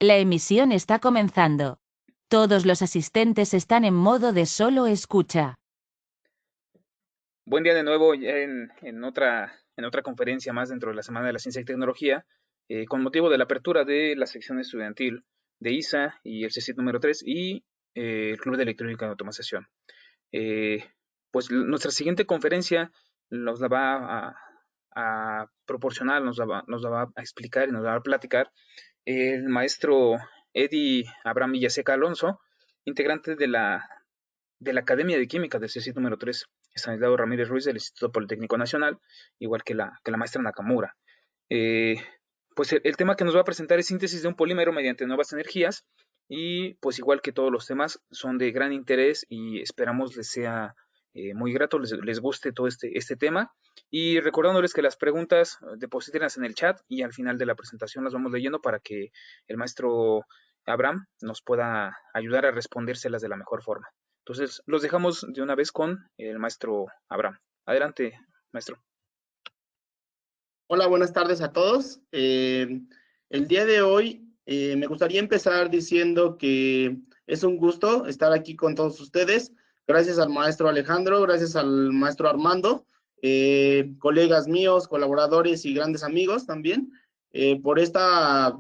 La emisión está comenzando. Todos los asistentes están en modo de solo escucha. Buen día de nuevo ya en otra conferencia más dentro de la Semana de la Ciencia y Tecnología, con motivo de la apertura de la sección estudiantil de ISA y el CECIT número 3 y el Club de Electrónica y Automatización. Pues nuestra siguiente conferencia nos la va a proporcionar, nos la va a explicar y nos va a platicar el maestro Eddie Abraham Villaseca Alonso, integrante de la Academia de Química del CECIT número 3, Estanislao Ramírez Ruiz del Instituto Politécnico Nacional, igual que la maestra Nakamura. Eh, pues el tema que nos va a presentar es síntesis de un polímero mediante nuevas energías y pues igual que todos los temas son de gran interés y esperamos les sea muy grato, les guste todo este tema y recordándoles que las preguntas deposítenlas en el chat y al final de la presentación las vamos leyendo para que el maestro Abraham nos pueda ayudar a respondérselas de la mejor forma. Entonces, los dejamos de una vez con el maestro Abraham. Adelante, maestro. Hola, buenas tardes a todos. El día de hoy me gustaría empezar diciendo que es un gusto estar aquí con todos ustedes. Gracias al maestro Alejandro, gracias al maestro Armando, colegas míos, colaboradores y grandes amigos también, por esta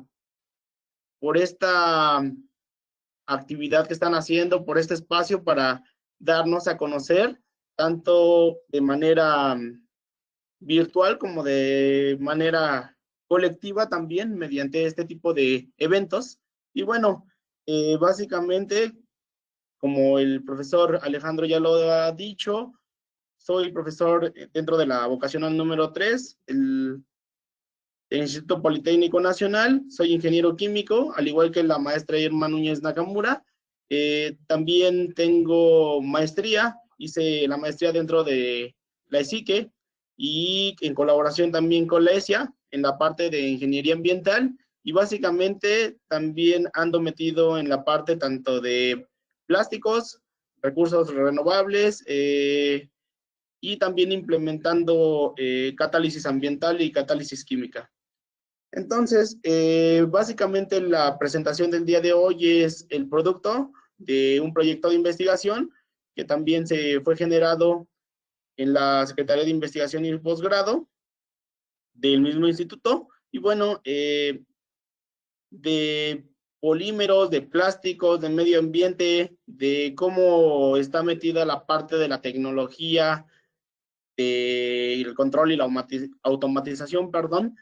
actividad que están haciendo, por este espacio para darnos a conocer, tanto de manera virtual como de manera colectiva también mediante este tipo de eventos. Y bueno, básicamente, como el profesor Alejandro ya lo ha dicho, soy profesor dentro de la vocacional número 3, el Instituto Politécnico Nacional, soy ingeniero químico, al igual que la maestra Irma Núñez Nakamura. También tengo maestría, hice la maestría dentro de la ESICE y en colaboración también con la ESIA en la parte de ingeniería ambiental y básicamente también ando metido en la parte tanto de plásticos, recursos renovables y también implementando catálisis ambiental y catálisis química. Entonces, básicamente la presentación del día de hoy es el producto de un proyecto de investigación que también se fue generado en la Secretaría de Investigación y Posgrado del mismo instituto. Y bueno, de polímeros, de plásticos, de medio ambiente, de cómo está metida la parte de la tecnología, el control y la automatización, perdón,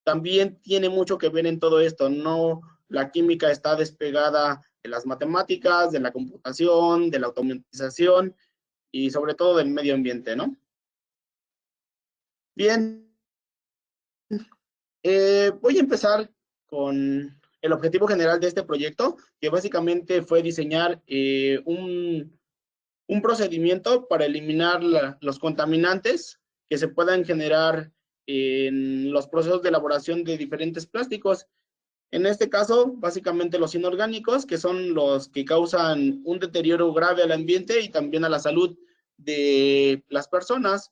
también tiene mucho que ver en todo esto. No, la química está despegada de las matemáticas, de la computación, de la automatización y sobre todo del medio ambiente, ¿no? Bien, voy a empezar con el objetivo general de este proyecto, que básicamente fue diseñar un procedimiento para eliminar los contaminantes que se puedan generar en los procesos de elaboración de diferentes plásticos. En este caso, básicamente los inorgánicos, que son los que causan un deterioro grave al ambiente y también a la salud de las personas.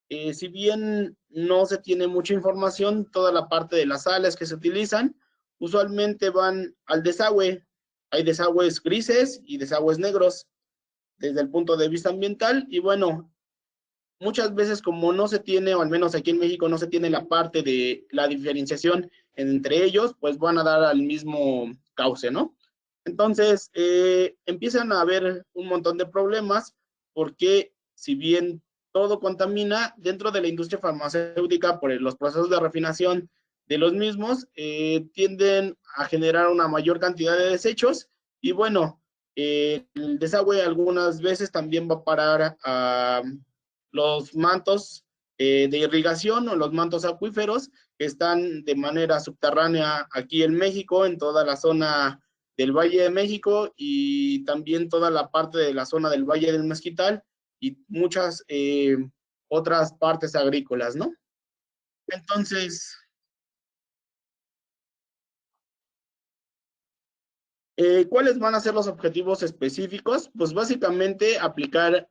Si bien no se tiene mucha información, toda la parte de las sales que se utilizan usualmente van al desagüe. Hay desagües grises y desagües negros desde el punto de vista ambiental y bueno, muchas veces como no se tiene, o al menos aquí en México no se tiene la parte de la diferenciación entre ellos, pues van a dar al mismo cauce, ¿no? Entonces, empiezan a haber un montón de problemas porque si bien todo contamina, dentro de la industria farmacéutica por los procesos de refinación de los mismos, tienden a generar una mayor cantidad de desechos y bueno, el desagüe algunas veces también va a parar a los mantos de irrigación o los mantos acuíferos que están de manera subterránea aquí en México, en toda la zona del Valle de México y también toda la parte de la zona del Valle del Mezquital y muchas otras partes agrícolas, ¿no? Entonces, ¿cuáles van a ser los objetivos específicos? Pues básicamente aplicar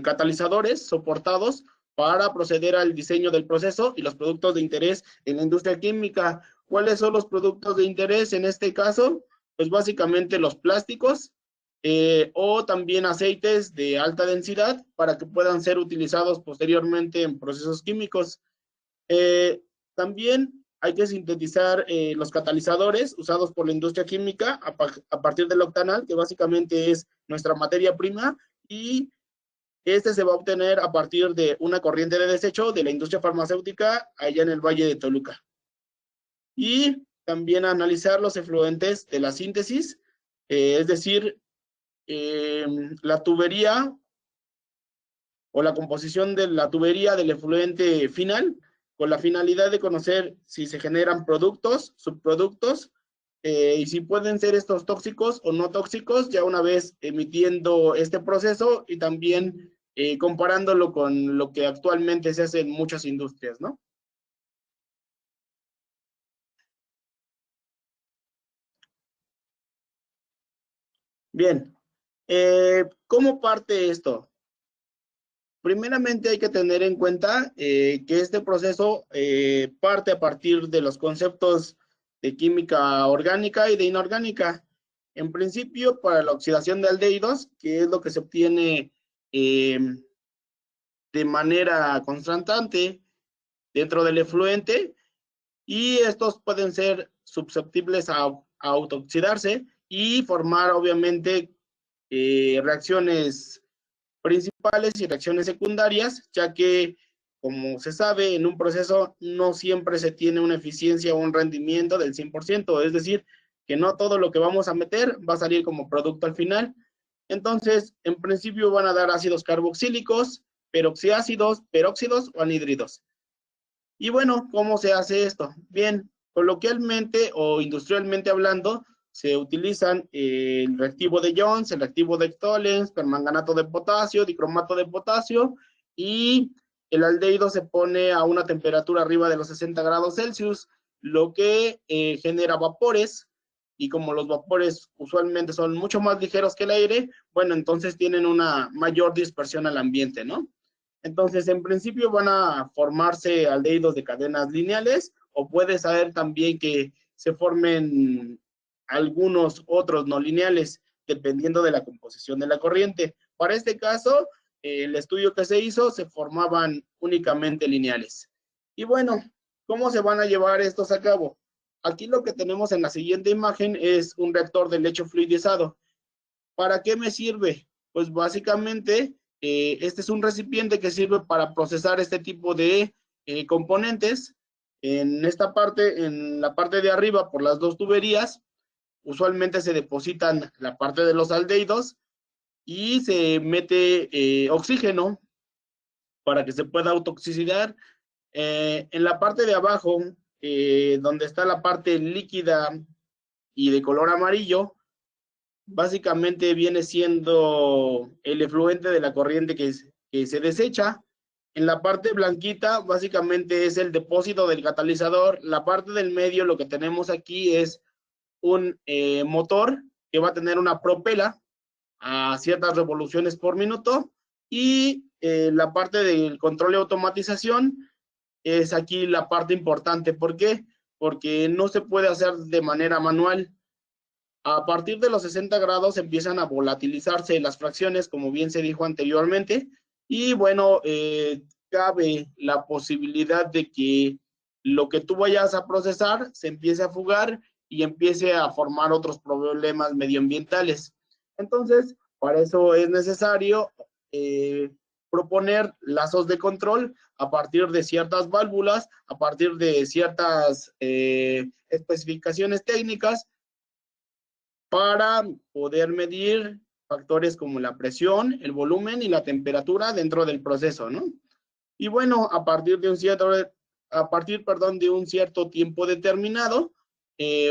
catalizadores soportados para proceder al diseño del proceso y los productos de interés en la industria química. ¿Cuáles son los productos de interés en este caso? Pues básicamente los plásticos o también aceites de alta densidad para que puedan ser utilizados posteriormente en procesos químicos. También hay que sintetizar los catalizadores usados por la industria química a partir del octanal, que básicamente es nuestra materia prima, y este se va a obtener a partir de una corriente de desecho de la industria farmacéutica allá en el Valle de Toluca. Y también analizar los efluentes de la síntesis, es decir, la tubería o la composición de la tubería del efluente final, con la finalidad de conocer si se generan productos, subproductos, y si pueden ser estos tóxicos o no tóxicos, ya una vez emitiendo este proceso y también comparándolo con lo que actualmente se hace en muchas industrias, ¿no? Bien, ¿cómo parte esto? Primeramente hay que tener en cuenta que este proceso parte a partir de los conceptos de química orgánica y de inorgánica. En principio, para la oxidación de aldehídos, que es lo que se obtiene de manera constante dentro del efluente, y estos pueden ser susceptibles a autooxidarse y formar, obviamente, reacciones principales y reacciones secundarias, ya que, como se sabe, en un proceso no siempre se tiene una eficiencia o un rendimiento del 100%, es decir, que no todo lo que vamos a meter va a salir como producto al final. Entonces, en principio van a dar ácidos carboxílicos, peroxiácidos, peróxidos o anhídridos. Y bueno, ¿cómo se hace esto? Bien, coloquialmente o industrialmente hablando, se utilizan el reactivo de Jones, el reactivo de Tollens, permanganato de potasio, dicromato de potasio, y el aldehído se pone a una temperatura arriba de los 60 grados Celsius, lo que genera vapores, y como los vapores usualmente son mucho más ligeros que el aire, bueno, entonces tienen una mayor dispersión al ambiente, ¿no? Entonces, en principio van a formarse aldehídos de cadenas lineales, o puede ser también que se formen algunos otros no lineales, dependiendo de la composición de la corriente. Para este caso, el estudio que se hizo, se formaban únicamente lineales. Y bueno, ¿cómo se van a llevar estos a cabo? Aquí lo que tenemos en la siguiente imagen es un reactor de lecho fluidizado. ¿Para qué me sirve? Pues básicamente, este es un recipiente que sirve para procesar este tipo de componentes. En esta parte, en la parte de arriba, por las dos tuberías, usualmente se depositan la parte de los aldehídos y se mete oxígeno para que se pueda autooxidar. En la parte de abajo, donde está la parte líquida y de color amarillo, básicamente viene siendo el efluente de la corriente que se desecha. En la parte blanquita, básicamente es el depósito del catalizador. La parte del medio, lo que tenemos aquí es un motor que va a tener una propela a ciertas revoluciones por minuto, y la parte del control y automatización es aquí la parte importante. ¿Por qué? Porque no se puede hacer de manera manual. A partir de los 60 grados empiezan a volatilizarse las fracciones, como bien se dijo anteriormente, y bueno, cabe la posibilidad de que lo que tú vayas a procesar se empiece a fugar y empiece a formar otros problemas medioambientales. Entonces, para eso es necesario proponer lazos de control a partir de ciertas válvulas, a partir de ciertas especificaciones técnicas, para poder medir factores como la presión, el volumen y la temperatura dentro del proceso, ¿no? Y bueno, a partir de un cierto tiempo determinado,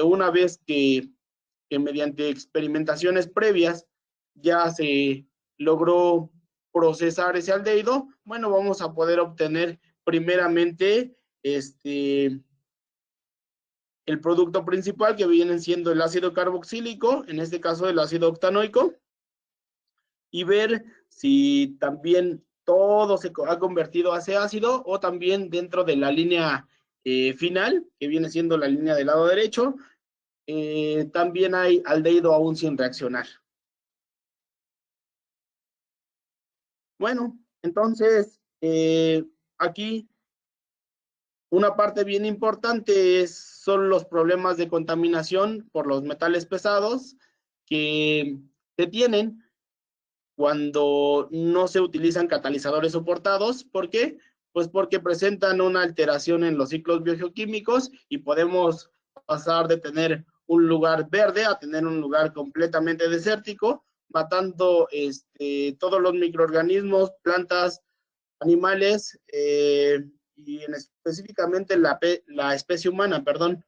una vez que mediante experimentaciones previas ya se logró procesar ese aldehído, bueno, vamos a poder obtener primeramente el producto principal, que viene siendo el ácido carboxílico, en este caso el ácido octanoico, y ver si también todo se ha convertido a ese ácido, o también dentro de la línea final, que viene siendo la línea del lado derecho. También hay aldehído aún sin reaccionar. Bueno, entonces, aquí una parte bien importante son los problemas de contaminación por los metales pesados que se tienen cuando no se utilizan catalizadores soportados. ¿Por qué? Pues porque presentan una alteración en los ciclos biogeoquímicos y podemos pasar de tener un lugar verde a tener un lugar completamente desértico, matando todos los microorganismos, plantas, animales, y específicamente la especie humana, perdón.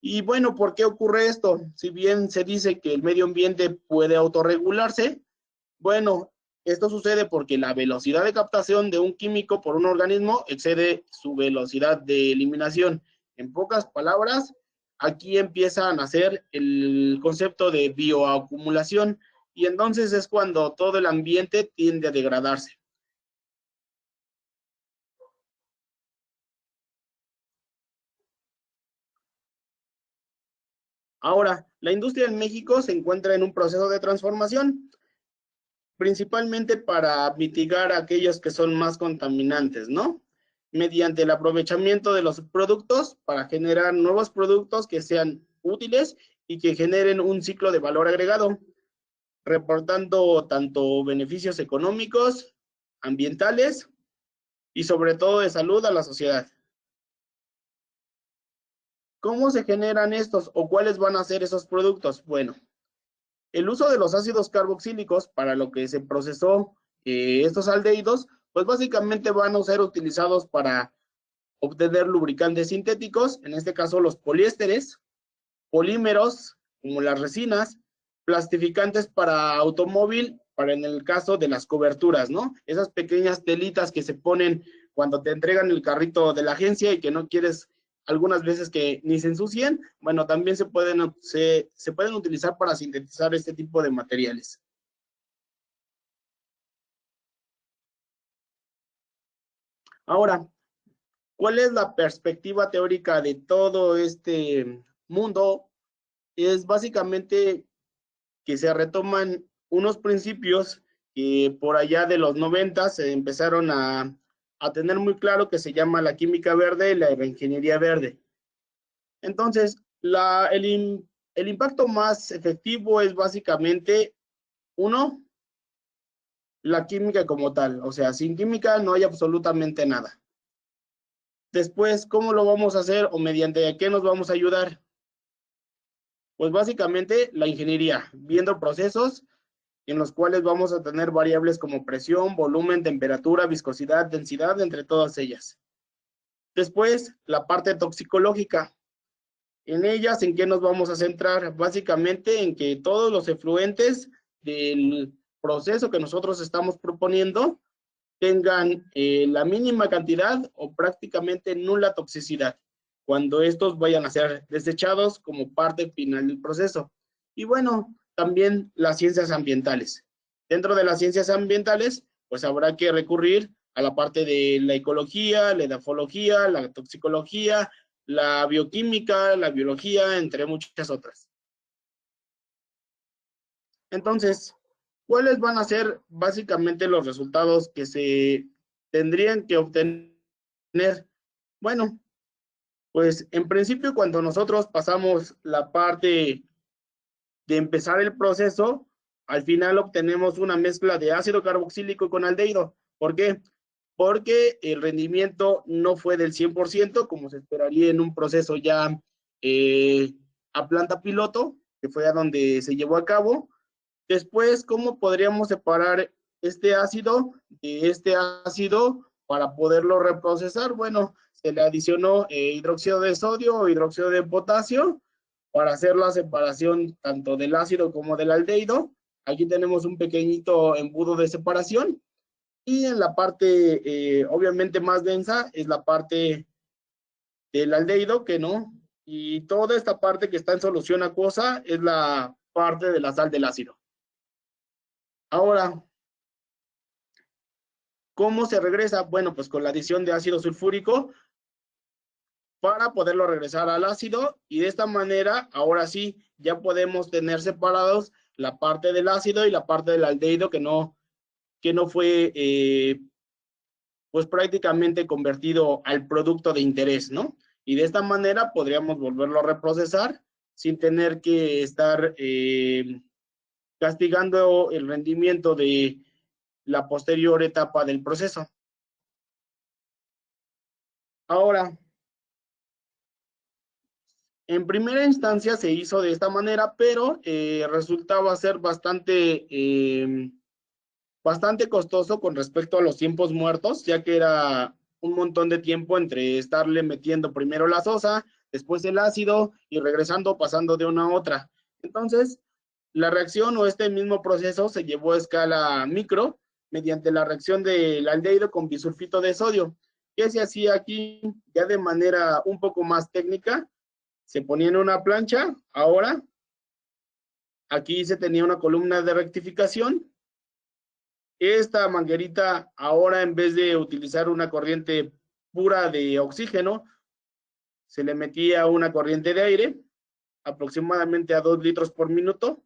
Y bueno, ¿por qué ocurre esto? Si bien se dice que el medio ambiente puede autorregularse, bueno, esto sucede porque la velocidad de captación de un químico por un organismo excede su velocidad de eliminación. En pocas palabras, aquí empieza a nacer el concepto de bioacumulación y entonces es cuando todo el ambiente tiende a degradarse. Ahora, la industria en México se encuentra en un proceso de transformación, principalmente para mitigar aquellos que son más contaminantes, ¿no? Mediante el aprovechamiento de los productos para generar nuevos productos que sean útiles y que generen un ciclo de valor agregado, reportando tanto beneficios económicos, ambientales y sobre todo de salud a la sociedad. ¿Cómo se generan estos o cuáles van a ser esos productos? Bueno, el uso de los ácidos carboxílicos para lo que se procesó estos aldehídos, pues básicamente van a ser utilizados para obtener lubricantes sintéticos, en este caso los poliésteres, polímeros como las resinas, plastificantes para automóvil, para en el caso de las coberturas, ¿no? Esas pequeñas telitas que se ponen cuando te entregan el carrito de la agencia y que no quieres algunas veces que ni se ensucien, bueno, también se pueden utilizar para sintetizar este tipo de materiales. Ahora, ¿cuál es la perspectiva teórica de todo este mundo? Es básicamente que se retoman unos principios que por allá de los 90 se empezaron a tener muy claro, que se llama la química verde y la ingeniería verde. Entonces, el impacto más efectivo es básicamente, uno, la química como tal. O sea, sin química no hay absolutamente nada. Después, ¿cómo lo vamos a hacer o mediante qué nos vamos a ayudar? Pues básicamente la ingeniería, viendo procesos en los cuales vamos a tener variables como presión, volumen, temperatura, viscosidad, densidad, entre todas ellas. Después, la parte toxicológica. En ellas, ¿en qué nos vamos a centrar? Básicamente en que todos los efluentes del proceso que nosotros estamos proponiendo tengan la mínima cantidad o prácticamente nula toxicidad, cuando estos vayan a ser desechados como parte final del proceso. Y bueno, también las ciencias ambientales. Dentro de las ciencias ambientales, pues habrá que recurrir a la parte de la ecología, la edafología, la toxicología, la bioquímica, la biología, entre muchas otras. Entonces, ¿cuáles van a ser básicamente los resultados que se tendrían que obtener? Bueno, pues en principio cuando nosotros pasamos la parte de empezar el proceso, al final obtenemos una mezcla de ácido carboxílico con aldehído. ¿Por qué? Porque el rendimiento no fue del 100%, como se esperaría en un proceso ya a planta piloto, que fue a donde se llevó a cabo. Después, ¿cómo podríamos separar este ácido de este ácido para poderlo reprocesar? Bueno, se le adicionó hidróxido de sodio o hidróxido de potasio para hacer la separación tanto del ácido como del aldehído. Aquí tenemos un pequeñito embudo de separación. Y en la parte, obviamente, más densa es la parte del aldehído, que no. Y toda esta parte que está en solución acuosa es la parte de la sal del ácido. Ahora, ¿cómo se regresa? Bueno, pues con la adición de ácido sulfúrico para poderlo regresar al ácido, y de esta manera, ahora sí, ya podemos tener separados la parte del ácido y la parte del aldehído que no fue pues prácticamente convertido al producto de interés, ¿no? Y de esta manera podríamos volverlo a reprocesar sin tener que estar castigando el rendimiento de la posterior etapa del proceso. Ahora, en primera instancia se hizo de esta manera, pero resultaba ser bastante costoso con respecto a los tiempos muertos, ya que era un montón de tiempo entre estarle metiendo primero la sosa, después el ácido y regresando, pasando de una a otra. Entonces, la reacción o este mismo proceso se llevó a escala micro mediante la reacción del aldehído con bisulfito de sodio. ¿Qué se hacía aquí? Ya de manera un poco más técnica, se ponía en una plancha. Ahora, aquí se tenía una columna de rectificación. Esta manguerita, ahora en vez de utilizar una corriente pura de oxígeno, se le metía una corriente de aire, aproximadamente a 2 litros por minuto.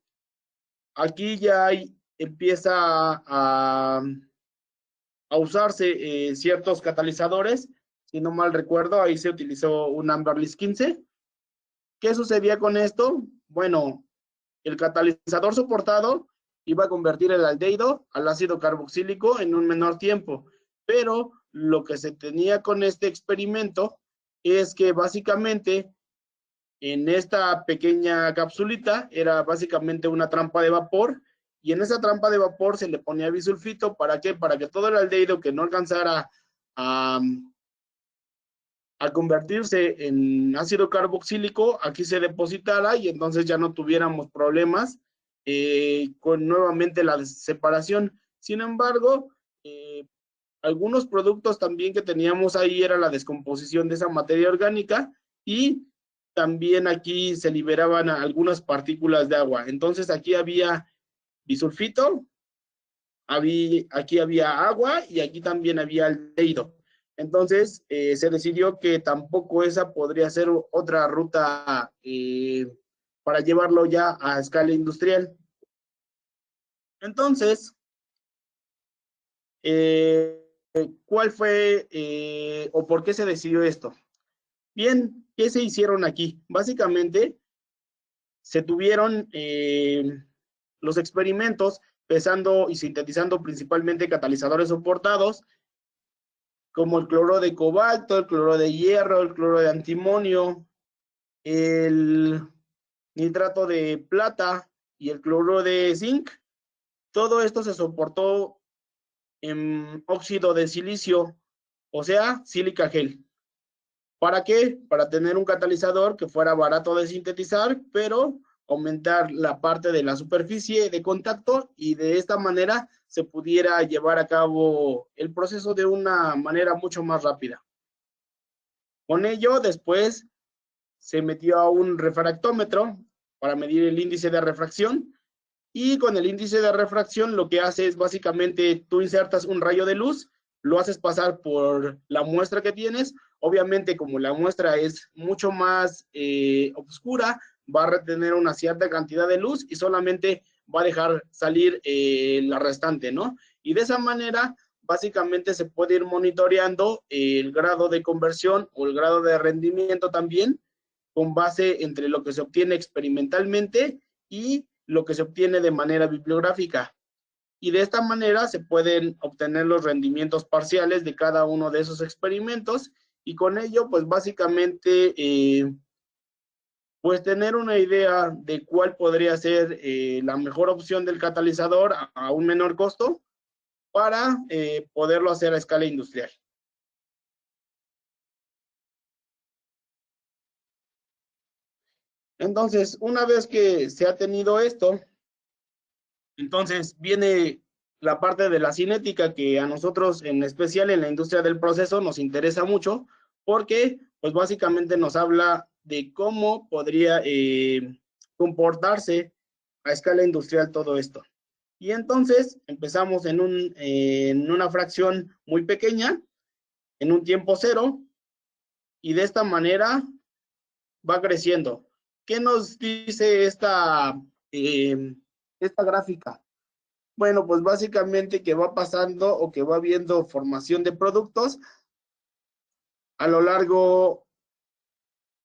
Aquí ya empieza a usarse ciertos catalizadores. Si no mal recuerdo, ahí se utilizó un Amberlis 15. ¿Qué sucedía con esto? Bueno, el catalizador soportado iba a convertir el aldehído al ácido carboxílico en un menor tiempo, pero lo que se tenía con este experimento es que básicamente en esta pequeña capsulita era básicamente una trampa de vapor, y en esa trampa de vapor se le ponía bisulfito. ¿Para qué? Para que todo el aldehído que no alcanzara a convertirse en ácido carboxílico, aquí se depositara y entonces ya no tuviéramos problemas con nuevamente la separación. Sin embargo, algunos productos también que teníamos ahí era la descomposición de esa materia orgánica, y también aquí se liberaban algunas partículas de agua. Entonces aquí había bisulfito, aquí había agua y aquí también había aldehído. Entonces se decidió que tampoco esa podría ser otra ruta para llevarlo ya a escala industrial. Entonces, ¿cuál fue o por qué se decidió esto? Bien, ¿qué se hicieron aquí? Básicamente, se tuvieron los experimentos pesando y sintetizando principalmente catalizadores soportados, como el cloruro de cobalto, el cloruro de hierro, el cloruro de antimonio, el nitrato de plata y el cloruro de zinc. Todo esto se soportó en óxido de silicio, o sea, sílica gel. ¿Para qué? Para tener un catalizador que fuera barato de sintetizar, pero aumentar la parte de la superficie de contacto, y de esta manera se pudiera llevar a cabo el proceso de una manera mucho más rápida. Con ello, después se metió a un refractómetro para medir el índice de refracción, y con el índice de refracción lo que hace es básicamente tú insertas un rayo de luz, lo haces pasar por la muestra que tienes. Obviamente, como la muestra es mucho más oscura, va a retener una cierta cantidad de luz y solamente va a dejar salir la restante, ¿no? Y de esa manera, básicamente se puede ir monitoreando el grado de conversión o el grado de rendimiento también, con base entre lo que se obtiene experimentalmente y lo que se obtiene de manera bibliográfica. Y de esta manera se pueden obtener los rendimientos parciales de cada uno de esos experimentos, y con ello, pues básicamente, pues tener una idea de cuál podría ser la mejor opción del catalizador a un menor costo para poderlo hacer a escala industrial. Entonces, una vez que se ha tenido esto, entonces viene la parte de la cinética, que a nosotros, en especial en la industria del proceso, nos interesa mucho, porque pues básicamente nos habla de cómo podría comportarse a escala industrial todo esto. Y entonces empezamos en una fracción muy pequeña, en un tiempo cero, y de esta manera va creciendo. ¿Qué nos dice esta gráfica? Bueno, pues básicamente que va pasando o que va habiendo formación de productos a lo largo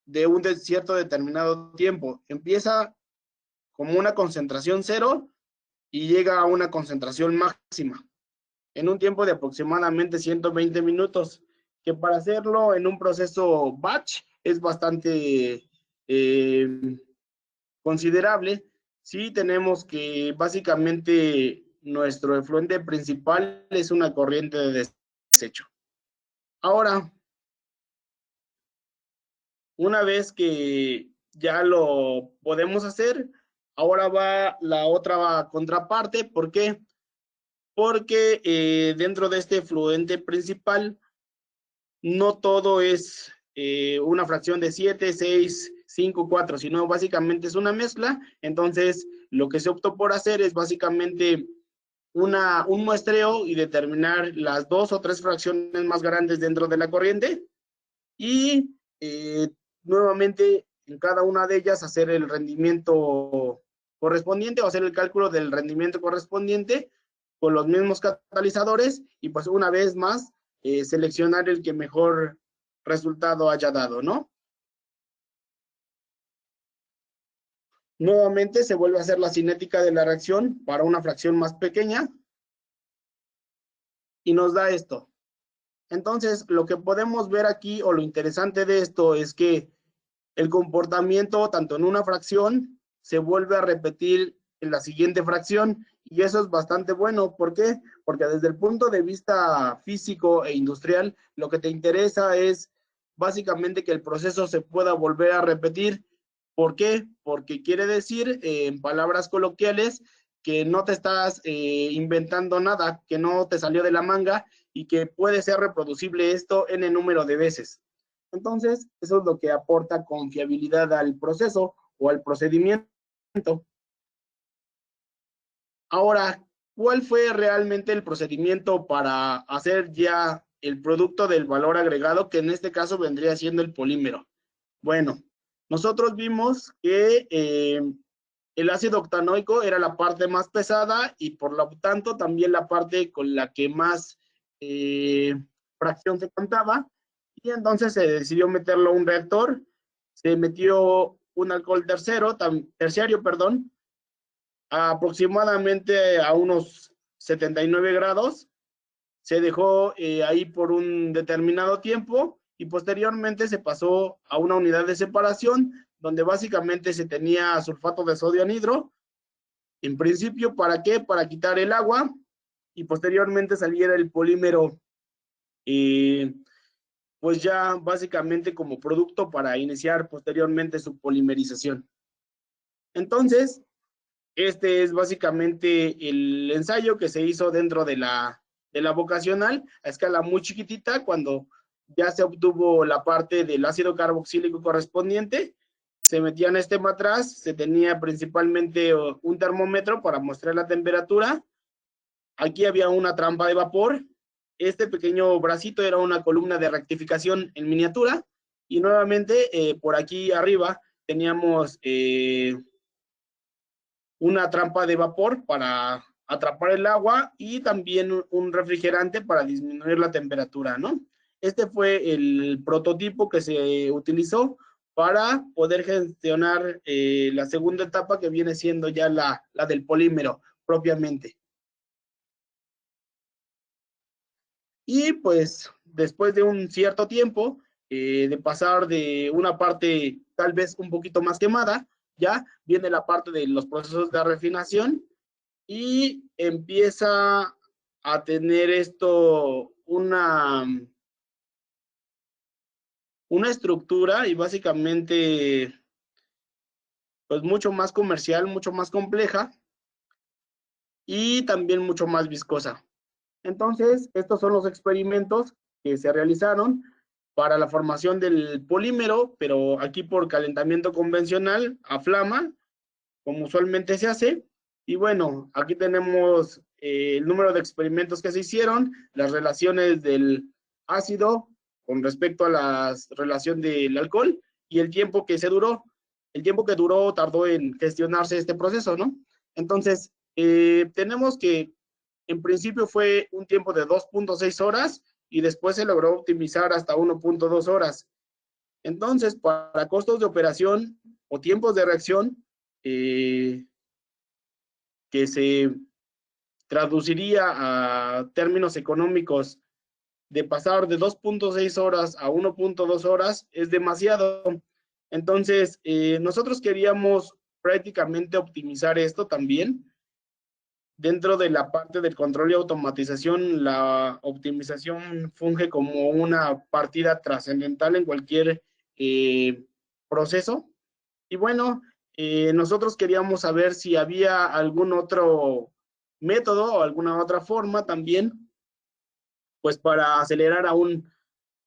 de un cierto determinado tiempo. Empieza como una concentración cero y llega a una concentración máxima en un tiempo de aproximadamente 120 minutos, que para hacerlo en un proceso batch es bastante considerable. Sí tenemos que básicamente nuestro efluente principal es una corriente de desecho. Ahora, una vez que ya lo podemos hacer, ahora va la otra contraparte. ¿Por qué? Porque dentro de este efluente principal no todo es una fracción de 7, 6, 5, 4, sino básicamente es una mezcla. Entonces, lo que se optó por hacer es básicamente un muestreo y determinar las 2 o 3 fracciones más grandes dentro de la corriente y nuevamente en cada una de ellas hacer el rendimiento correspondiente o hacer el cálculo del rendimiento correspondiente con los mismos catalizadores y pues una vez más seleccionar el que mejor resultado haya dado, ¿no? Nuevamente se vuelve a hacer la cinética de la reacción para una fracción más pequeña y nos da esto. Entonces, lo que podemos ver aquí o lo interesante de esto es que el comportamiento tanto en una fracción se vuelve a repetir en la siguiente fracción y eso es bastante bueno. ¿Por qué? Porque desde el punto de vista físico e industrial, lo que te interesa es básicamente que el proceso se pueda volver a repetir. ¿Por qué? Porque quiere decir, en palabras coloquiales, que no te estás inventando nada, que no te salió de la manga y que puede ser reproducible esto en el número de veces. Entonces, eso es lo que aporta confiabilidad al proceso o al procedimiento. Ahora, ¿cuál fue realmente el procedimiento para hacer ya el producto del valor agregado, que en este caso vendría siendo el polímero? Bueno, nosotros vimos que el ácido octanoico era la parte más pesada y por lo tanto también la parte con la que más fracción se contaba. Y entonces se decidió meterlo a un reactor, se metió un alcohol terciario, aproximadamente a unos 79 grados, se dejó ahí por un determinado tiempo y posteriormente se pasó a una unidad de separación donde básicamente se tenía sulfato de sodio anhidro, en principio, ¿para qué? Para quitar el agua y posteriormente saliera el polímero pues ya básicamente como producto para iniciar posteriormente su polimerización. Entonces, este es básicamente el ensayo que se hizo dentro de la vocacional a escala muy chiquitita cuando ya se obtuvo la parte del ácido carboxílico correspondiente. Se metía en este matraz, se tenía principalmente un termómetro para mostrar la temperatura. Aquí había una trampa de vapor. Este pequeño bracito era una columna de rectificación en miniatura. Y nuevamente, por aquí arriba teníamos una trampa de vapor para atrapar el agua y también un refrigerante para disminuir la temperatura, ¿no? Este fue el prototipo que se utilizó para poder gestionar la segunda etapa, que viene siendo ya la del polímero propiamente. Y pues después de un cierto tiempo, de pasar de una parte tal vez un poquito más quemada, ya viene la parte de los procesos de refinación y empieza a tener esto una estructura y básicamente pues mucho más comercial, mucho más compleja y también mucho más viscosa. Entonces, estos son los experimentos que se realizaron para la formación del polímero, pero aquí por calentamiento convencional a flama, como usualmente se hace. Y bueno, aquí tenemos el número de experimentos que se hicieron, las relaciones del ácido con respecto a la relación del alcohol y el tiempo que duró. El tiempo que duró tardó en gestionarse este proceso, ¿no? Entonces, tenemos que en principio fue un tiempo de 2.6 horas y después se logró optimizar hasta 1.2 horas. Entonces, para costos de operación o tiempos de reacción, que se traduciría a términos económicos de pasar de 2.6 horas a 1.2 horas, es demasiado. Entonces, nosotros queríamos prácticamente optimizar esto también. Dentro de la parte del control y automatización, la optimización funge como una partida trascendental en cualquier proceso. Y bueno, nosotros queríamos saber si había algún otro método o alguna otra forma también, pues para acelerar aún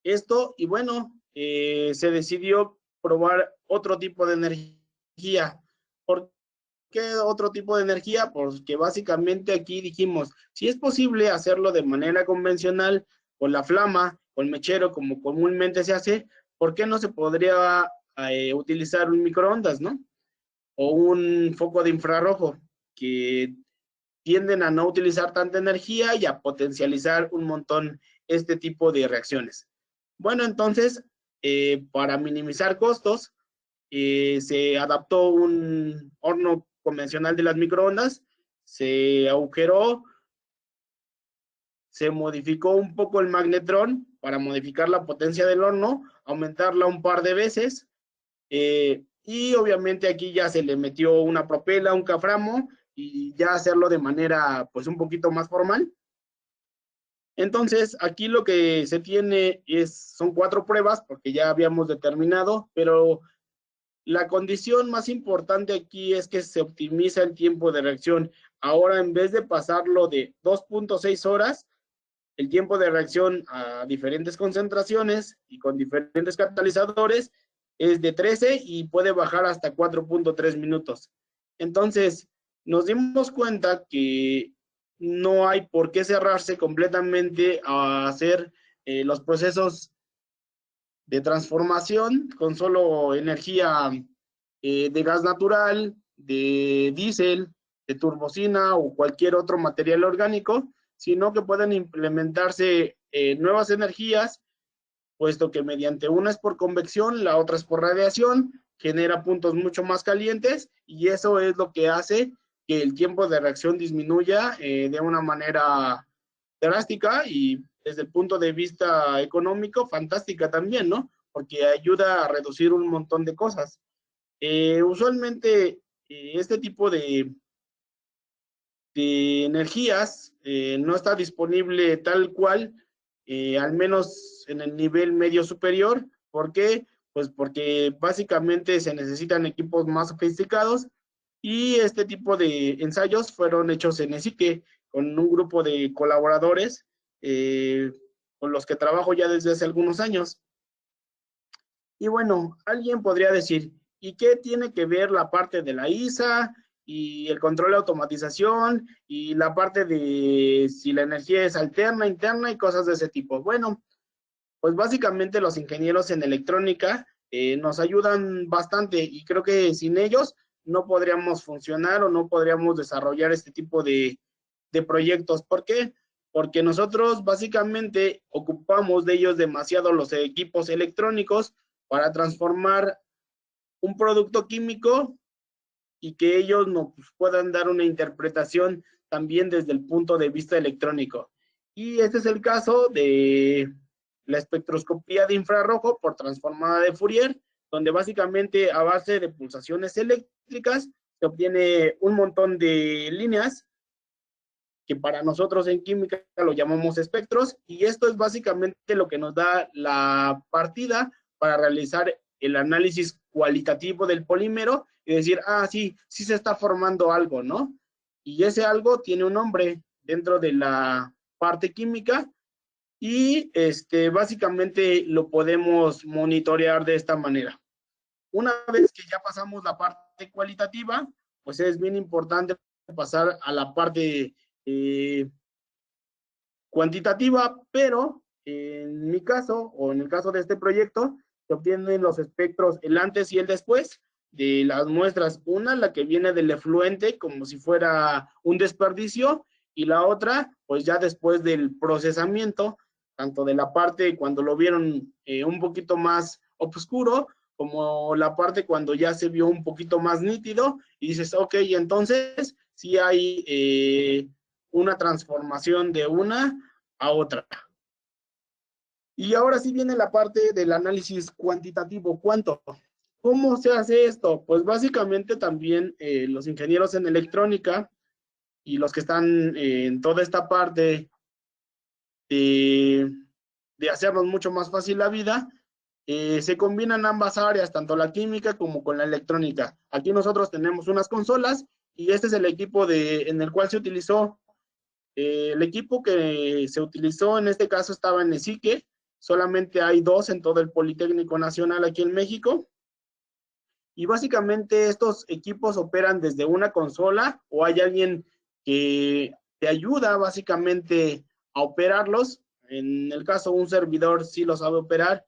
esto. Y bueno, se decidió probar otro tipo de energía. ¿Por qué otro tipo de energía? Porque básicamente aquí dijimos, si es posible hacerlo de manera convencional, con la flama, con mechero, como comúnmente se hace, ¿por qué no se podría utilizar un microondas, ¿no? O un foco de infrarrojo, que tienden a no utilizar tanta energía y a potencializar un montón este tipo de reacciones. Bueno, entonces, para minimizar costos, se adaptó un horno convencional de las microondas, se agujeró, se modificó un poco el magnetrón para modificar la potencia del horno, aumentarla un par de veces, y obviamente aquí ya se le metió una propela, un caframo, y ya hacerlo de manera pues un poquito más formal. Entonces, aquí lo que se tiene son 4 pruebas, porque ya habíamos determinado, pero la condición más importante aquí es que se optimiza el tiempo de reacción. Ahora, en vez de pasarlo de 2.6 horas, el tiempo de reacción a diferentes concentraciones y con diferentes catalizadores es de 13 y puede bajar hasta 4.3 minutos. Entonces, nos dimos cuenta que no hay por qué cerrarse completamente a hacer los procesos de transformación con solo energía de gas natural, de diésel, de turbocina o cualquier otro material orgánico, sino que pueden implementarse nuevas energías, puesto que mediante una es por convección, la otra es por radiación, genera puntos mucho más calientes y eso es lo que hace que el tiempo de reacción disminuya de una manera drástica y desde el punto de vista económico, fantástica también, ¿no? Porque ayuda a reducir un montón de cosas. Usualmente, este tipo de energías no está disponible tal cual, al menos en el nivel medio superior. ¿Por qué? Pues porque básicamente se necesitan equipos más sofisticados y este tipo de ensayos fueron hechos en ESICE con un grupo de colaboradores con los que trabajo ya desde hace algunos años. Y bueno, alguien podría decir, ¿y qué tiene que ver la parte de la ISA y el control de automatización y la parte de si la energía es alterna, interna y cosas de ese tipo? Bueno, pues básicamente los ingenieros en electrónica nos ayudan bastante y creo que sin ellos no podríamos funcionar o no podríamos desarrollar este tipo de proyectos. ¿Por qué? Porque nosotros básicamente ocupamos de ellos demasiado los equipos electrónicos para transformar un producto químico y que ellos nos puedan dar una interpretación también desde el punto de vista electrónico. Y este es el caso de la espectroscopía de infrarrojo por transformada de Fourier, donde básicamente a base de pulsaciones eléctricas se obtiene un montón de líneas que para nosotros en química lo llamamos espectros, y esto es básicamente lo que nos da la partida para realizar el análisis cualitativo del polímero y decir, ah, sí, sí se está formando algo, ¿no? Y ese algo tiene un nombre dentro de la parte química y básicamente lo podemos monitorear de esta manera. Una vez que ya pasamos la parte cualitativa, pues es bien importante pasar a la parte cuantitativa, pero En mi caso, o en el caso de este proyecto, se obtienen los espectros, el antes y el después, de las muestras. Una, la que viene del efluente, como si fuera un desperdicio, y la otra, pues ya después del procesamiento, tanto de la parte cuando lo vieron un poquito más oscuro, como la parte cuando ya se vio un poquito más nítido, y dices, ok, entonces sí hay una transformación de una a otra. Y ahora sí viene la parte del análisis cuantitativo. ¿Cuánto? ¿Cómo se hace esto? Pues básicamente también los ingenieros en electrónica y los que están en toda esta parte de hacernos mucho más fácil la vida, se combinan ambas áreas, tanto la química como con la electrónica. Aquí nosotros tenemos unas consolas y este es el equipo en el cual se utilizó. El equipo que se utilizó en este caso estaba en ESICE, solamente hay 2 en todo el Politécnico Nacional aquí en México. Y básicamente estos equipos operan desde una consola o hay alguien que te ayuda básicamente a operarlos. En el caso un servidor sí lo sabe operar.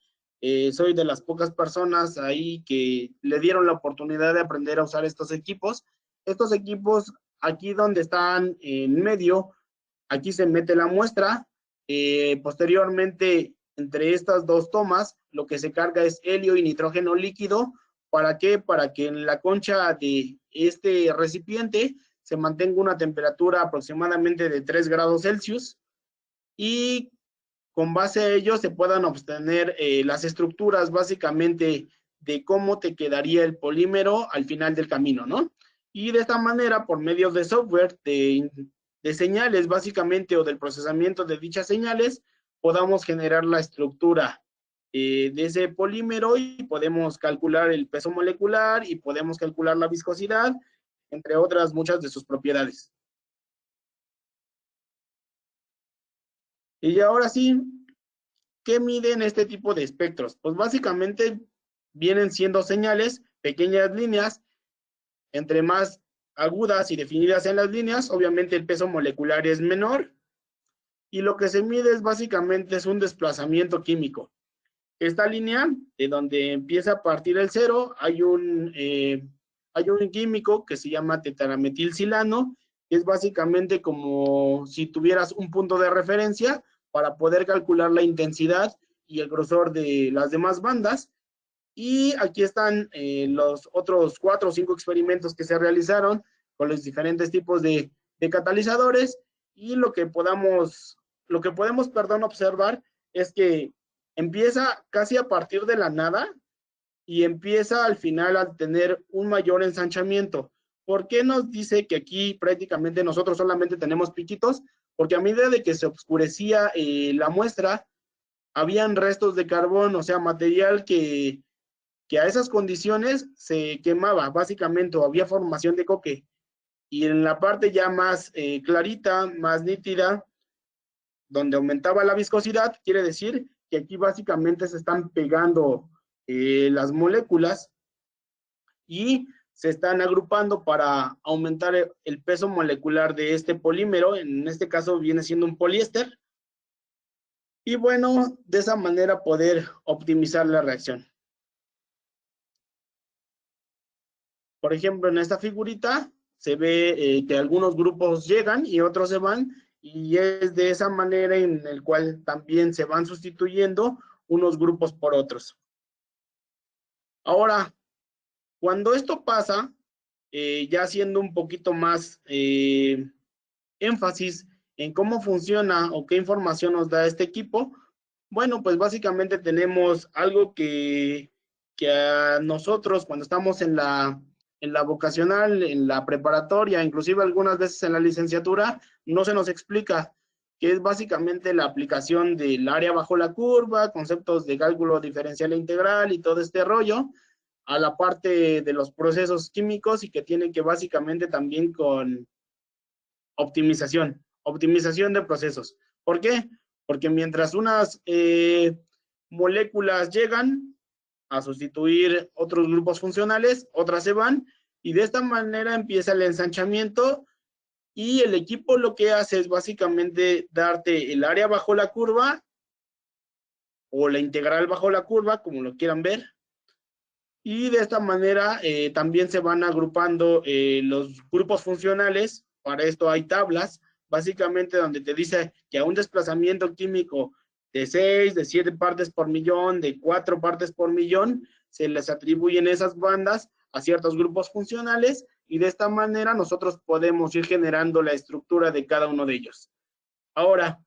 Soy de las pocas personas ahí que le dieron la oportunidad de aprender a usar estos equipos. Estos equipos aquí donde están en medio, aquí se mete la muestra. Posteriormente, entre estas dos tomas, lo que se carga es helio y nitrógeno líquido. ¿Para qué? Para que en la concha de este recipiente se mantenga una temperatura aproximadamente de 3 grados Celsius y con base a ello se puedan obtener las estructuras básicamente de cómo te quedaría el polímero al final del camino, ¿no? Y de esta manera, por medio de software, de señales básicamente o del procesamiento de dichas señales, podamos generar la estructura de ese polímero y podemos calcular el peso molecular y podemos calcular la viscosidad, entre otras muchas de sus propiedades. Y ahora sí, ¿qué miden este tipo de espectros? Pues básicamente vienen siendo señales, pequeñas líneas, entre más agudas y definidas en las líneas, obviamente el peso molecular es menor, y lo que se mide es básicamente es un desplazamiento químico. Esta línea, de donde empieza a partir el cero, hay un químico que se llama tetrametilsilano, que es básicamente como si tuvieras un punto de referencia para poder calcular la intensidad y el grosor de las demás bandas. Y aquí están los otros 4 o 5 experimentos que se realizaron con los diferentes tipos de catalizadores, y lo que podemos observar es que empieza casi a partir de la nada y empieza al final a tener un mayor ensanchamiento. ¿Por qué nos dice que aquí prácticamente nosotros solamente tenemos piquitos? Porque a medida de que se oscurecía la muestra, habían restos de carbón, o sea, material que a esas condiciones se quemaba, básicamente, o había formación de coque. Y en la parte ya más clarita, más nítida, donde aumentaba la viscosidad, quiere decir que aquí básicamente se están pegando las moléculas y se están agrupando para aumentar el peso molecular de este polímero. En este caso viene siendo un poliéster. Y bueno, de esa manera poder optimizar la reacción. Por ejemplo, en esta figurita se ve que algunos grupos llegan y otros se van, y es de esa manera en el cual también se van sustituyendo unos grupos por otros. Ahora, cuando esto pasa, ya haciendo un poquito más énfasis en cómo funciona o qué información nos da este equipo, bueno, pues básicamente tenemos algo que a nosotros cuando estamos en la vocacional, en la preparatoria, inclusive algunas veces en la licenciatura, no se nos explica, que es básicamente la aplicación del área bajo la curva, conceptos de cálculo diferencial e integral y todo este rollo, a la parte de los procesos químicos y que tiene que básicamente también con optimización de procesos. ¿Por qué? Porque mientras unas moléculas llegan a sustituir otros grupos funcionales, otras se van, y de esta manera empieza el ensanchamiento, y el equipo lo que hace es básicamente darte el área bajo la curva o la integral bajo la curva, como lo quieran ver. Y de esta manera también se van agrupando los grupos funcionales. Para esto hay tablas, básicamente donde te dice que a un desplazamiento químico de 6, de 7 partes por millón, de 4 partes por millón, se les atribuyen esas bandas a ciertos grupos funcionales y de esta manera nosotros podemos ir generando la estructura de cada uno de ellos. Ahora,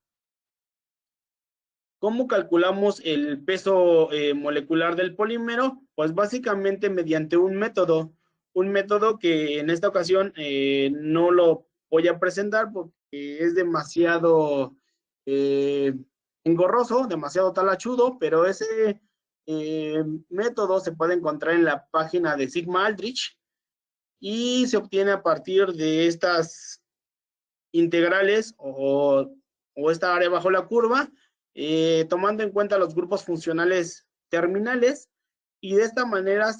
¿cómo calculamos el peso molecular del polímero? Pues básicamente mediante un método que en esta ocasión no lo voy a presentar porque es demasiado engorroso, demasiado talachudo, pero ese método se puede encontrar en la página de Sigma Aldrich y se obtiene a partir de estas integrales o esta área bajo la curva, tomando en cuenta los grupos funcionales terminales y de esta manera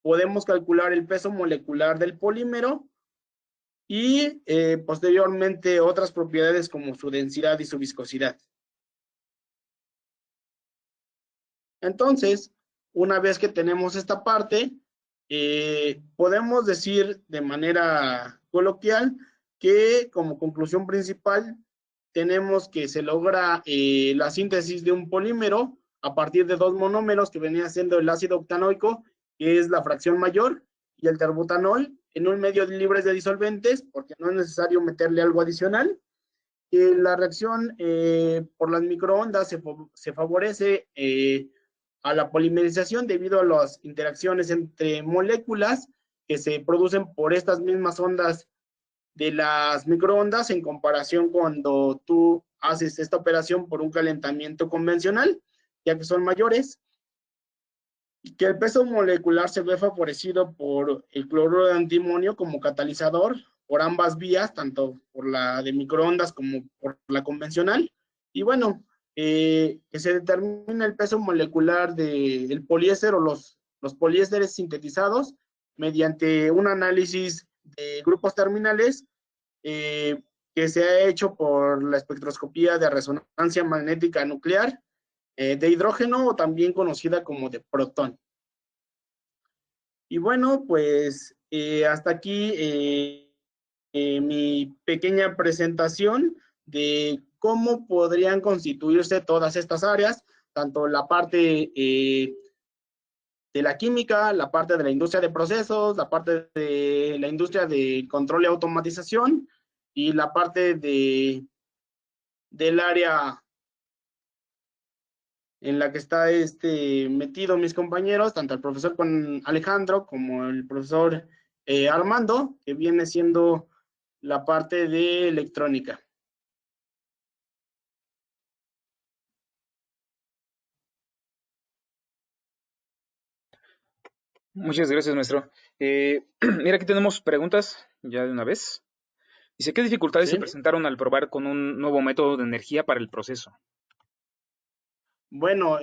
podemos calcular el peso molecular del polímero y posteriormente otras propiedades como su densidad y su viscosidad. Entonces, una vez que tenemos esta parte, podemos decir de manera coloquial que como conclusión principal tenemos que se logra la síntesis de un polímero a partir de dos monómeros que venía siendo el ácido octanoico, que es la fracción mayor, y el terbutanol en un medio libre de disolventes, porque no es necesario meterle algo adicional. La reacción por las microondas se favorece a la polimerización debido a las interacciones entre moléculas que se producen por estas mismas ondas de las microondas en comparación cuando tú haces esta operación por un calentamiento convencional, ya que son mayores, y que el peso molecular se ve favorecido por el cloruro de antimonio como catalizador por ambas vías, tanto por la de microondas como por la convencional. Y bueno, que se determina el peso molecular del poliéster o los poliésteres sintetizados mediante un análisis de grupos terminales que se ha hecho por la espectroscopía de resonancia magnética nuclear de hidrógeno o también conocida como de protón. Y bueno, pues hasta aquí mi pequeña presentación de cómo podrían constituirse todas estas áreas, tanto la parte de la química, la parte de la industria de procesos, la parte de la industria de control y automatización y la parte del área en la que está metido mis compañeros, tanto el profesor Juan Alejandro como el profesor Armando, que viene siendo la parte de electrónica. Muchas gracias, maestro. Mira, aquí tenemos preguntas ya de una vez. Dice, ¿qué dificultades se ¿Sí? presentaron al probar con un nuevo método de energía para el proceso? Bueno,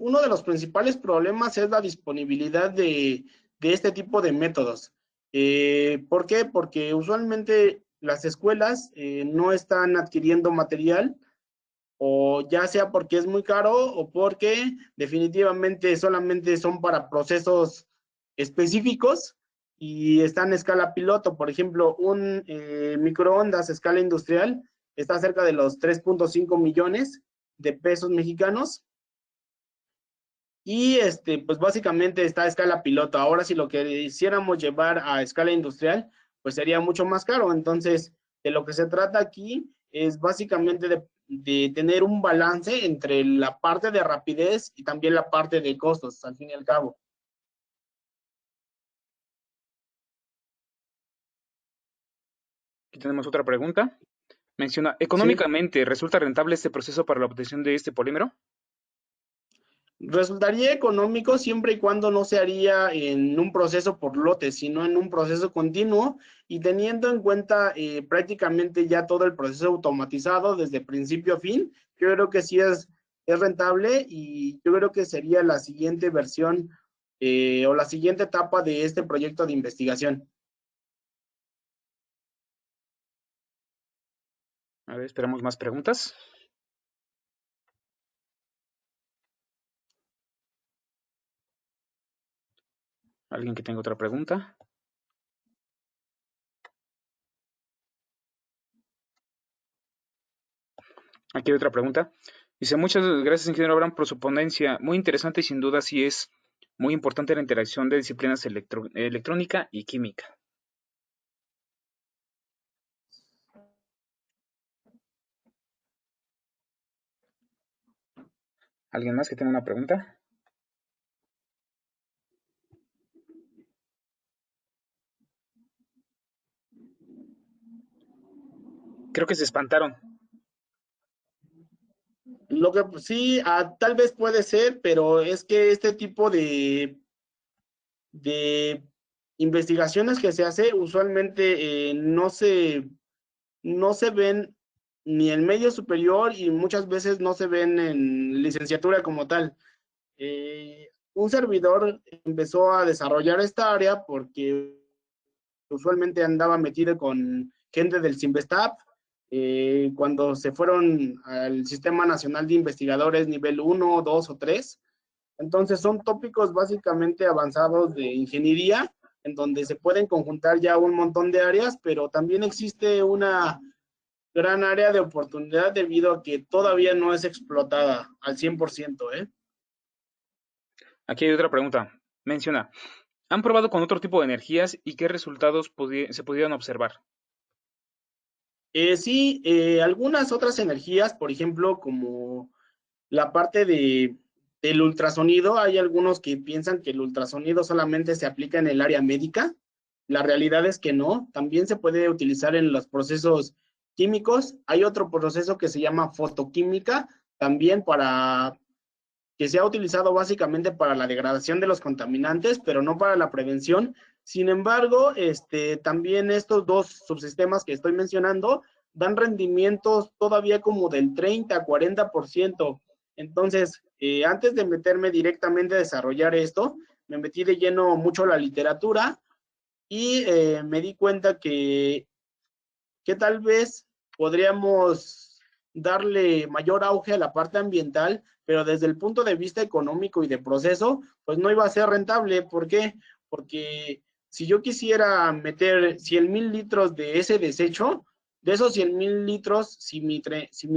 uno de los principales problemas es la disponibilidad de este tipo de métodos. ¿Por qué? Porque usualmente las escuelas no están adquiriendo material o ya sea porque es muy caro o porque definitivamente solamente son para procesos específicos y están a escala piloto. Por ejemplo, un microondas a escala industrial está cerca de los 3.5 millones de pesos mexicanos y pues básicamente está a escala piloto. Ahora si lo quisiéramos llevar a escala industrial, pues sería mucho más caro. Entonces, de lo que se trata aquí es básicamente de tener un balance entre la parte de rapidez y también la parte de costos, al fin y al cabo. Aquí tenemos otra pregunta. Menciona, Sí, ¿económicamente resulta rentable este proceso para la obtención de este polímero? resultaría económico siempre y cuando no se haría en un proceso por lotes, sino en un proceso continuo y teniendo en cuenta prácticamente ya todo el proceso automatizado desde principio a fin. Yo creo que sí es rentable y yo creo que sería la siguiente versión o la siguiente etapa de este proyecto de investigación. A ver, esperamos más preguntas. ¿Alguien que tenga otra pregunta? Aquí hay otra pregunta. Dice, muchas gracias, ingeniero Abraham, por su ponencia. Muy interesante y sin duda sí es muy importante la interacción de disciplinas electrónica y química. ¿Alguien más que tenga una pregunta? Creo que se espantaron. Lo que sí, tal vez puede ser, pero es que este tipo de investigaciones que se hace usualmente no se ven ni en medio superior y muchas veces no se ven en licenciatura como tal. Un servidor empezó a desarrollar esta área porque usualmente andaba metido con gente del CIMBESTAP, cuando se fueron al Sistema Nacional de Investigadores nivel 1, 2 o 3. Entonces son tópicos básicamente avanzados de ingeniería, en donde se pueden conjuntar ya un montón de áreas, pero también existe una gran área de oportunidad debido a que todavía no es explotada al 100%, ¿eh? Aquí hay otra pregunta. Menciona, ¿han probado con otro tipo de energías y qué resultados se pudieron observar? Sí, algunas otras energías, por ejemplo, como la parte del ultrasonido, hay algunos que piensan que el ultrasonido solamente se aplica en el área médica. La realidad es que no, también se puede utilizar en los procesos químicos. Hay otro proceso que se llama fotoquímica, también para que se ha utilizado básicamente para la degradación de los contaminantes, pero no para la prevención. Sin embargo, también estos dos subsistemas que estoy mencionando dan rendimientos todavía como del 30 a 40%. Entonces, antes de meterme directamente a desarrollar esto, me metí de lleno mucho a la literatura y me di cuenta que tal vez podríamos darle mayor auge a la parte ambiental, pero desde el punto de vista económico y de proceso, pues no iba a ser rentable. ¿Por qué? Porque si yo quisiera meter 100,000 litros de ese desecho, de esos 100,000 litros, si mi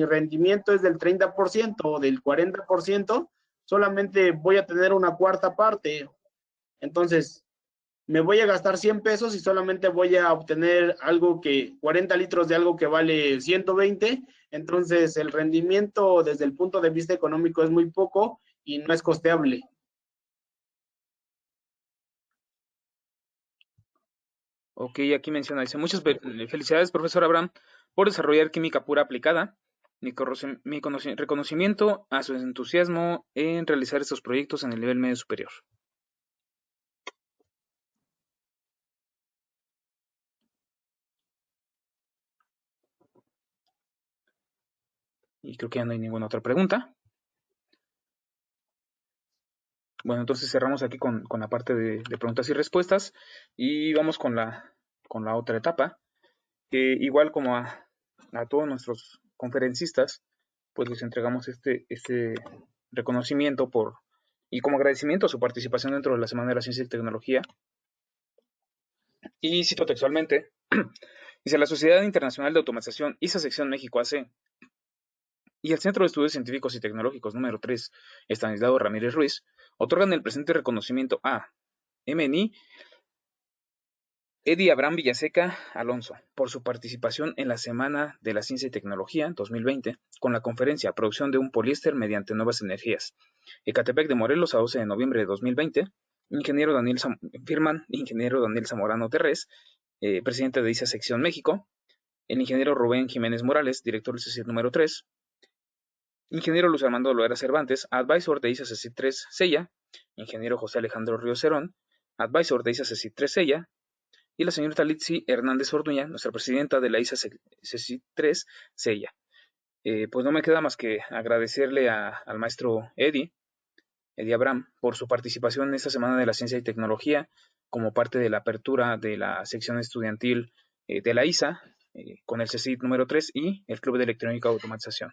rendimiento es del 30% o del 40%, solamente voy a tener una cuarta parte. Entonces, me voy a gastar 100 pesos y solamente voy a obtener 40 litros de algo que vale 120. Entonces, el rendimiento desde el punto de vista económico es muy poco y no es costeable. Ok, aquí menciona, dice, muchas felicidades, profesor Abraham, por desarrollar química pura aplicada. Mi reconocimiento a su entusiasmo en realizar estos proyectos en el nivel medio superior. Y creo que ya no hay ninguna otra pregunta. Bueno, entonces cerramos aquí con la parte de preguntas y respuestas y vamos con la otra etapa. Que igual como a todos nuestros conferencistas, pues les entregamos este reconocimiento y como agradecimiento a su participación dentro de la Semana de la Ciencia y Tecnología. Y cito textualmente, dice, la Sociedad Internacional de Automatización, ISA Sección México AC, y el Centro de Estudios Científicos y Tecnológicos número 3, Estanislao Ramírez Ruiz, otorgan el presente reconocimiento a MNI Eddie Abraham Villaseca Alonso, por su participación en la Semana de la Ciencia y Tecnología 2020 con la conferencia Producción de un poliéster mediante nuevas energías. Ecatepec de Morelos a 12 de noviembre de 2020. Ingeniero Daniel Zamorano Terrés, presidente de ISA Sección México. El ingeniero Rubén Jiménez Morales, director del CECIT número 3. Ingeniero Luis Armando Loera Cervantes, advisor de ISA CECIT 3 Sella. Ingeniero José Alejandro Ríos Cerón, advisor de ISA CECIT 3 Sella. Y la señorita Litsi Hernández Orduña, nuestra presidenta de la ISA CECIT 3 Sella. Pues no me queda más que agradecerle al maestro Eddie Abraham, por su participación en esta Semana de la Ciencia y Tecnología como parte de la apertura de la sección estudiantil de la ISA con el CECIT número 3 y el Club de Electrónica y Automatización.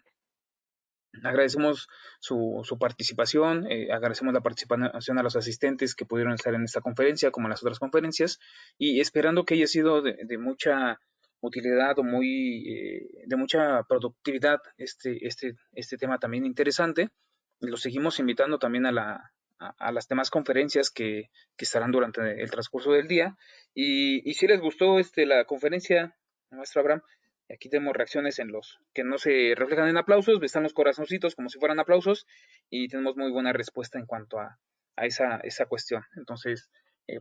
Agradecemos su participación, agradecemos la participación a los asistentes que pudieron estar en esta conferencia, como en las otras conferencias, y esperando que haya sido de mucha utilidad o de mucha productividad este tema también interesante. Los seguimos invitando también a las demás conferencias que estarán durante el transcurso del día. Y si les gustó la conferencia, maestro Abraham, aquí tenemos reacciones en los que no se reflejan en aplausos, están los corazoncitos como si fueran aplausos y tenemos muy buena respuesta en cuanto a esa cuestión. Entonces,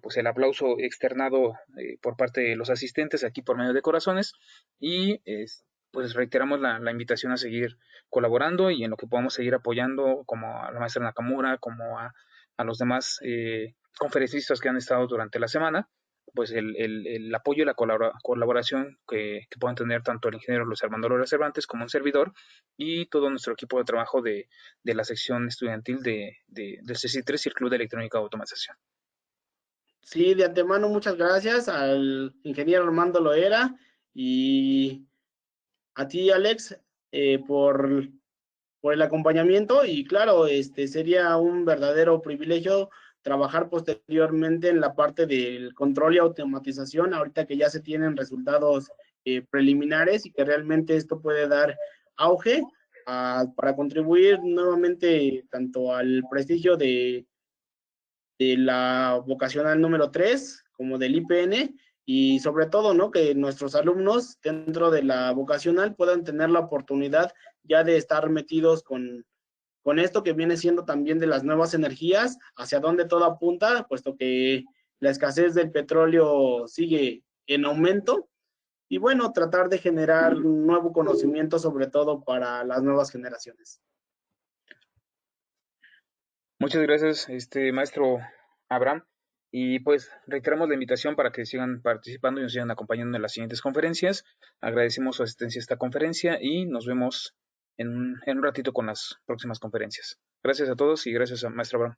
pues el aplauso externado por parte de los asistentes aquí por medio de corazones y pues reiteramos la invitación a seguir colaborando y en lo que podamos seguir apoyando como a la maestra Nakamura, como a los demás conferencistas que han estado durante la semana, pues el apoyo y la colaboración que puedan tener tanto el ingeniero Luis Armando Lora Cervantes como un servidor y todo nuestro equipo de trabajo de la sección estudiantil del CECI3 y el Club de Electrónica de Automatización. Sí, de antemano muchas gracias al ingeniero Armando Loera y a ti, Alex, por el acompañamiento y claro, sería un verdadero privilegio trabajar posteriormente en la parte del control y automatización, ahorita que ya se tienen resultados preliminares y que realmente esto puede dar auge para contribuir nuevamente tanto al prestigio de la vocacional número 3 como del IPN y sobre todo, ¿no? Que nuestros alumnos dentro de la vocacional puedan tener la oportunidad ya de estar metidos con esto que viene siendo también de las nuevas energías, hacia donde todo apunta, puesto que la escasez del petróleo sigue en aumento y bueno, tratar de generar un nuevo conocimiento sobre todo para las nuevas generaciones. Muchas gracias, maestro Abraham. Y pues reiteramos la invitación para que sigan participando y nos sigan acompañando en las siguientes conferencias. Agradecemos su asistencia a esta conferencia y nos vemos en un ratito con las próximas conferencias. Gracias a todos y gracias a maestro Abraham.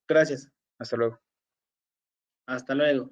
Gracias. Hasta luego. Hasta luego.